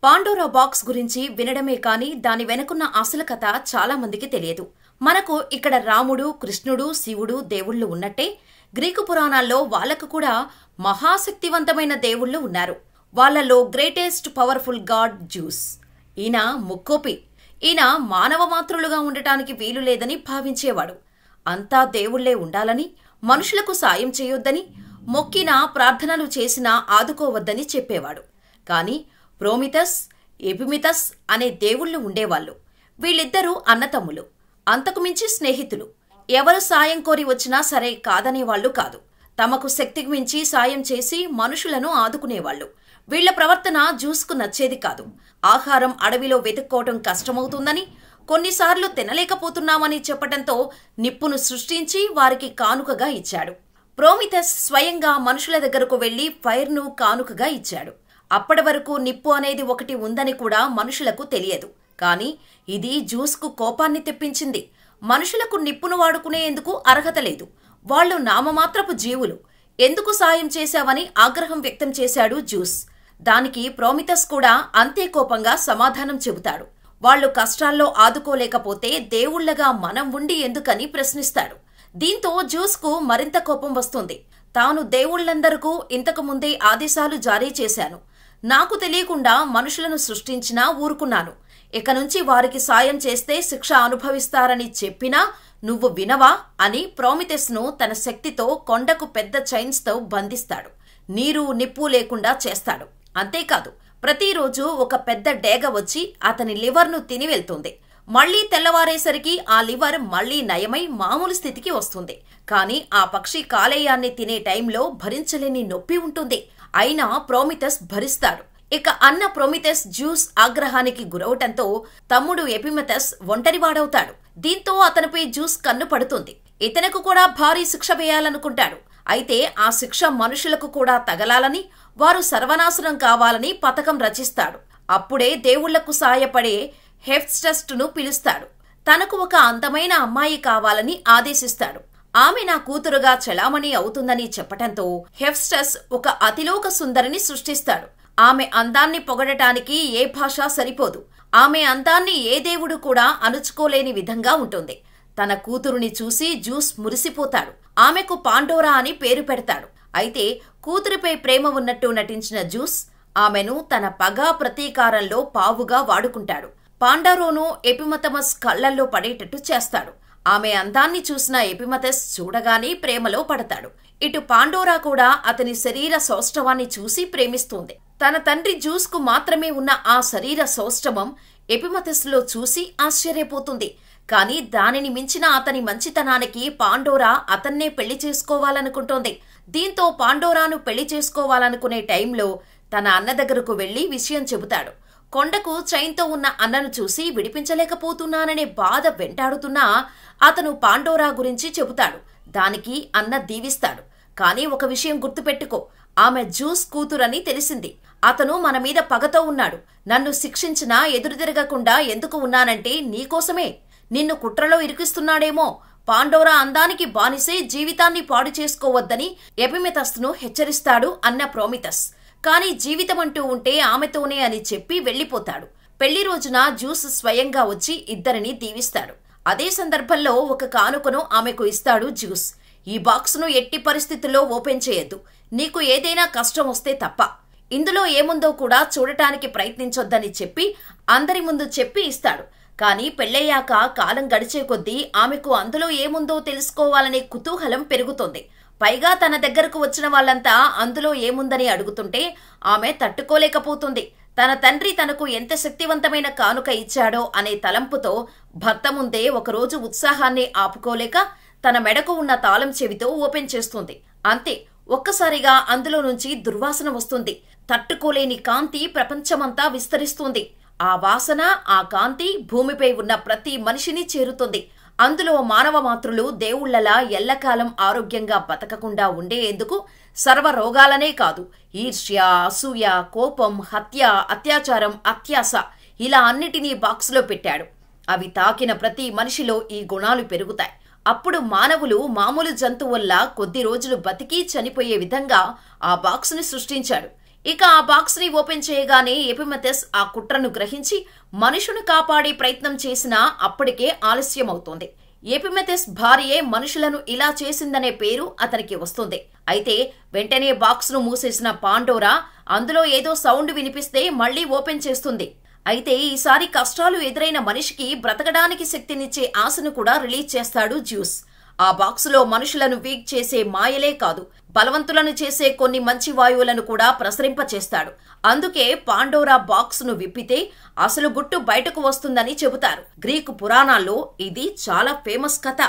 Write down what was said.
Pandora box గురించి వినడమే కానీ దాని వెనుకున్న అసలు కథ చాలా మందికి తెలియదు. మనకు ఇక్కడ రాముడు, కృష్ణుడు, శివుడు దేవుళ్ళు ఉన్నట్టే గ్రీకు పురాణాల్లో వాళ్లకు కూడా మహాశక్తివంతమైన దేవుళ్ళు ఉన్నారు. వాళ్లలో గ్రేటెస్ట్ పవర్ఫుల్ గాడ్ జ్యూస్. ఈయన ముక్కోపి. ఈయన మానవ మాతృలుగా ఉండటానికి వీలు లేదని భావించేవాడు. అంతా దేవుళ్లే ఉండాలని, మనుషులకు సాయం చేయొద్దని, మొక్కినా ప్రార్థనలు చేసినా ఆదుకోవద్దని చెప్పేవాడు. కాని ప్రోమిథస్, ఎపిమిథస్ అనే దేవుళ్ళు ఉండేవాళ్లు. వీళ్ళిద్దరూ అన్నతమ్ములు, అంతకుమించి స్నేహితులు. ఎవరు సాయం కోరి వచ్చినా సరే కాదనేవాళ్లు కాదు. తమకు శక్తికి మించి సాయం చేసి మనుషులను ఆదుకునేవాళ్లు. వీళ్ల ప్రవర్తన జ్యూస్కు నచ్చేది కాదు. ఆహారం అడవిలో వెతుక్కోవటం కష్టమవుతుందని, కొన్నిసార్లు తినలేకపోతున్నామని చెప్పటంతో నిప్పును సృష్టించి వారికి కానుకగా ఇచ్చాడు. ప్రోమిథస్ స్వయంగా మనుషుల దగ్గరకు వెళ్లి ఫైర్ను కానుకగా ఇచ్చాడు. అప్పటి వరకు నిప్పు అనేది ఒకటి ఉందని కూడా మనుషులకు తెలియదు. కాని ఇది జ్యూస్కు కోపాన్ని తెప్పించింది. మనుషులకు నిప్పును వాడుకునేందుకు అర్హత లేదు. వాళ్లు నామమాత్రపు జీవులు. ఎందుకు సాయం చేశావని ఆగ్రహం వ్యక్తం చేశాడు జ్యూస్. దానికి ప్రోమిథస్ కూడా అంతే కోపంగా సమాధానం చెబుతాడు. వాళ్లు కష్టాల్లో ఆదుకోలేకపోతే దేవుళ్లగా మనం ఉండి ఎందుకని ప్రశ్నిస్తాడు. దీంతో జ్యూస్కు మరింత కోపం వస్తుంది. తాను దేవుళ్లందరికూ ఇంతకు ముందే ఆదేశాలు జారీ చేశాను. నాకు తెలియకుండా మనుషులను సృష్టించినా ఊరుకున్నాను. ఇక నుంచి వారికి సాయం చేస్తే శిక్ష అనుభవిస్తారని చెప్పినా నువ్వు వినవా అని ప్రోమిథస్ను తన శక్తితో కొండకు పెద్ద చైన్స్తో బంధిస్తాడు. నీరు, నిప్పు లేకుండా చేస్తాడు. అంతేకాదు, ప్రతిరోజు ఒక పెద్ద డేగ వచ్చి అతని లివర్ను తిని వెళ్తుంది. మళ్లీ తెల్లవారేసరికి ఆ లివర్ మళ్లీ నయమై మామూలు స్థితికి వస్తుంది. కాని ఆ పక్షి కాలేయాన్ని తినే టైంలో భరించలేని నొప్పి ఉంటుంది. అయినా ప్రోమిథస్ భరిస్తాడు. ఇక అన్న ప్రోమిథస్ జ్యూస్ ఆగ్రహానికి గురవటంతో తమ్ముడు ఎపిమిథస్ ఒంటరివాడవుతాడు. దీంతో అతనిపై జ్యూస్ కన్ను పడుతుంది. ఇతనికి కూడా భారీ శిక్ష వేయాలనుకుంటాడు. అయితే ఆ శిక్ష మనుషులకు కూడా తగలాలని, వారు సర్వనాశనం కావాలని పథకం రచిస్తాడు. అప్పుడే దేవుళ్లకు సాయపడే హెఫ్స్టస్ను పిలుస్తాడు. తనకు ఒక అందమైన అమ్మాయి కావాలని ఆదేశిస్తాడు. ఆమె నా కూతురుగా చెలామణి అవుతుందని చెప్పటంతో హెఫ్స్టస్ ఒక అతిలోక సుందరిని సృష్టిస్తాడు. ఆమె అందాన్ని పొగడటానికి ఏ భాష సరిపోదు. ఆమె అందాన్ని ఏ దేవుడు కూడా అణుచుకోలేని విధంగా ఉంటుంది. తన కూతురుని చూసి జ్యూస్ మురిసిపోతాడు. ఆమెకు పాండోరా అని పేరు పెడతాడు. అయితే కూతురిపై ప్రేమ ఉన్నట్టు నటించిన జ్యూస్ ఆమెను తన పగా ప్రతీకారంలో పావుగా వాడుకుంటాడు. పాండోరాను ఎపిమిథస్ కళ్లల్లో పడేటట్టు చేస్తాడు. ఆమె అందాన్ని చూసిన ఎపిమిథస్ చూడగానే ప్రేమలో పడతాడు. ఇటు పాండోరా కూడా అతని శరీర సౌష్ఠవాన్ని చూసి ప్రేమిస్తుంది. తన తండ్రి జ్యూస్కు మాత్రమే ఉన్న ఆ శరీర సౌష్ఠవం ఎపిమిథస్లో చూసి ఆశ్చర్యపోతుంది. కాని దానిని మించిన అతని మంచితనానికి పాండోరా అతన్నే పెళ్లి చేసుకోవాలనుకుంటోంది. దీంతో పాండోరాను పెళ్లి చేసుకోవాలనుకునే టైంలో తన అన్న దగ్గరకు వెళ్లి విషయం చెబుతాడు. కొండకు చైన్తో ఉన్న అన్నను చూసి విడిపించలేకపోతున్నాననే బాధ వెంటాడుతున్నా అతను పాండోరా గురించి చెబుతాడు. దానికి అన్న దీవిస్తాడు. కాని ఒక విషయం గుర్తుపెట్టుకో, ఆమె జ్యూస్ కూతురని తెలిసింది. అతను మన మీద పగతో ఉన్నాడు. నన్ను శిక్షించినా ఎదురుతిరగకుండా ఎందుకు ఉన్నానంటే నీకోసమే. నిన్ను కుట్రలో ఇరికిస్తున్నాడేమో. పాండోరా అందానికి బానిసే జీవితాన్ని పాడు చేసుకోవద్దని ఎపిమిథస్ను హెచ్చరిస్తాడు అన్న ప్రోమిథస్. కాని జీవితమంటూ ఉంటే ఆమెతోనే అని చెప్పి వెళ్లిపోతాడు. పెళ్లి రోజున జ్యూస్ స్వయంగా వచ్చి ఇద్దరిని దీవిస్తాడు. అదే సందర్భంలో ఒక కానుకను ఆమెకు ఇస్తాడు జ్యూస్. ఈ బాక్స్ను ఎట్టి పరిస్థితుల్లో ఓపెన్ చేయొద్దు. నీకు ఏదైనా కష్టం వస్తే తప్ప. ఇందులో ఏముందో కూడా చూడటానికి ప్రయత్నించొద్దని చెప్పి అందరి ముందు చెప్పి ఇస్తాడు. కాని పెళ్లయ్యాక కాలం గడిచే కొద్దీ ఆమెకు అందులో ఏముందో తెలుసుకోవాలనే కుతూహలం పెరుగుతుంది. పైగా తన దగ్గరకు వచ్చిన వాళ్లంతా అందులో ఏముందని అడుగుతుంటే ఆమె తట్టుకోలేకపోతుంది. తన తండ్రి తనకు ఎంత శక్తివంతమైన కానుక ఇచ్చాడో అనే తలంపుతో భర్త ముందే ఒకరోజు ఉత్సాహాన్ని ఆపుకోలేక తన మెడకు ఉన్న తాళం చెవితో ఓపెన్ చేస్తుంది. అంతే, ఒక్కసారిగా అందులో నుంచి దుర్వాసన వస్తుంది. తట్టుకోలేని కాంతి ప్రపంచమంతా విస్తరిస్తుంది. ఆ వాసన, ఆ కాంతి భూమిపై ఉన్న ప్రతి మనిషిని చేరుతుంది. అందులో మానవ మాతృలు దేవుళ్లలా ఎల్లకాలం ఆరోగ్యంగా బతకకుండా ఉండేందుకు సర్వరోగాలనే కాదు, ఈర్ష్య, అసూయ, కోపం, హత్య, అత్యాచారం, అత్యాశ ఇలా అన్నిటినీ బాక్సులో పెట్టాడు. అవి తాకిన ప్రతి మనిషిలో ఈ గుణాలు పెరుగుతాయి. అప్పుడు మానవులు మామూలు జంతువుల్లా కొద్ది రోజులు బతికి చనిపోయే విధంగా ఆ బాక్సుని సృష్టించాడు. ఇక ఆ బాక్స్ ని ఓపెన్ చేయగానే ఎపిమెథస్ ఆ కుట్రను గ్రహించి మనుషును కాపాడే ప్రయత్నం చేసినా అప్పటికే ఆలస్యమవుతోంది. ఎపిమెథస్ భార్యే మనుషులను ఇలా చేసిందనే పేరు అతనికి వస్తుంది. అయితే వెంటనే బాక్స్ ను మూసేసిన పాండోరా అందులో ఏదో సౌండ్ వినిపిస్తే మళ్లీ ఓపెన్ చేస్తుంది. అయితే ఈసారి కష్టాలు ఎదురైన మనిషికి బ్రతకడానికి శక్తినిచ్చే ఆశను కూడా రిలీజ్ చేస్తాడు జ్యూస్. ఆ బాక్సులో మనుషులను వీక్ చేసే మాయలే కాదు, బలవంతులను చేసే కొన్ని మంచి వాయువులను కూడా ప్రసరింపచేస్తాడు. అందుకే పాండోరా బాక్స్ ను విప్పితే అసలు గుట్టు బయటకు వస్తుందని చెబుతారు. గ్రీకు పురాణాల్లో ఇది చాలా ఫేమస్ కథ.